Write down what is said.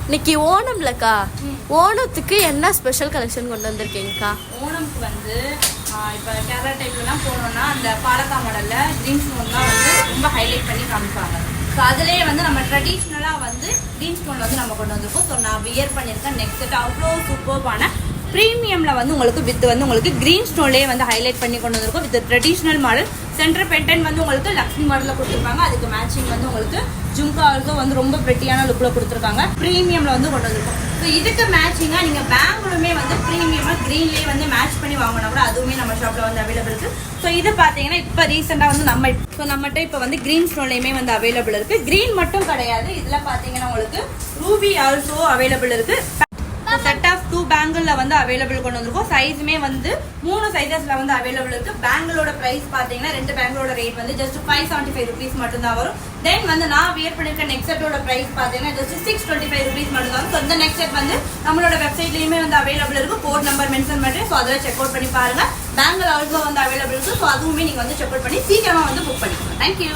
இன்னைக்கு ஓணம்லக்கா, ஓணத்துக்கு என்ன special collection கொண்டு வந்திருக்கீங்கக்கா? ஓணம்க்கு வந்து இப்போ கேரளா டைப்லாம் போனோம்னா அந்த பாலக்கா மாடலில் க்ரீன் ஸ்டோன்லாம் வந்து ரொம்ப ஹைலைட் பண்ணி காமிப்பாங்க. ஸோ அதுலேயே வந்து நம்ம ட்ரெடிஷ்னலாக வந்து க்ரீன் ஸ்டோன் வந்து நம்ம கொண்டு வந்திருக்கோம். ஸோ நான் வியர் பண்ணியிருக்கேன். நெக்ஸ்ட் செட் அவ்வளோ சூப்பர்பான ப்ரீமியமில் வந்து உங்களுக்கு க்ரீன் ஸ்டோன்லேயே வந்து ஹைலைட் பண்ணி கொண்டு வந்திருக்கும். With traditional model centre Ben 10 வந்து உங்களுக்கு லக்ஷ்மி மாடலில் கொடுத்துருப்பாங்க. அதுக்கு மேட்சிங் வந்து உங்களுக்கு ஜும்கா ஆல்சோ வந்து ரொம்ப பிரெட்டியான லுக்கில் கொடுத்துருக்காங்க. ப்ரீமியமில் வந்து கொண்டு வந்திருக்கும். ஸோ இதுக்கு மேட்சிங்காக நீங்கள் பேங்கிலுமே வந்து ப்ரீமியமாக க்ரீன்லேயே வந்து மேட்ச் பண்ணி வாங்கினா கூட அதுவுமே நம்ம ஷாப்பில் வந்து அவைலபிள் இருக்குது. ஸோ இது பார்த்தீங்கன்னா இப்போ ரீசெண்டாக வந்து நம்மகிட்ட இப்போ வந்து க்ரீன் ஸ்டோன்லேயுமே வந்து அவைலபிள் இருக்குது. க்ரீன் மட்டும் கிடையாது, இதில் பார்த்தீங்கன்னா உங்களுக்கு ரூபி ஆல்சோ அவைலபிள் இருக்குது. செட் ஆஃப் 2 பேங்கிளில் வந்து அவைலபிள் கொண்டு வந்திருக்கோம். சைஸுமே வந்து 3 சைஸஸில் வந்து அவைலபிள் இருக்குது. பேங்கிளோட ப்ரைஸ் பார்த்தீங்கன்னா 2 பேங்கிளோட ரேட் வந்து ஜஸ்ட் 575 rupees மட்டும்தான் வரும். தென் வந்து நான் வியர் பண்ணியிருக்க நெக்ஸ்ட் செட்டோட ப்ரைஸ் பார்த்தீங்கன்னா ஜஸ்ட் 625 rupees மட்டும் தான். ஸோ இந்த நெக்ஸ்ட் செட் வந்து நம்மளோட வெப்சைட்லேயுமே வந்து அவைலபிள் இருக்குது. கோட் நம்பர் மென்ஷன் பண்ணுறேன். ஸோ அதில் செக் அவுட் பண்ணி பாருங்கள். பேங்கிள் ஆல்சோ வந்து அவைலபிள் இருக்குது. ஸோ அதுவுமே நீங்கள் வந்து செக் அவுட் பண்ணி சீக்கிரமாக வந்து புக் பண்ணிக்கோங்க. தேங்க்யூ.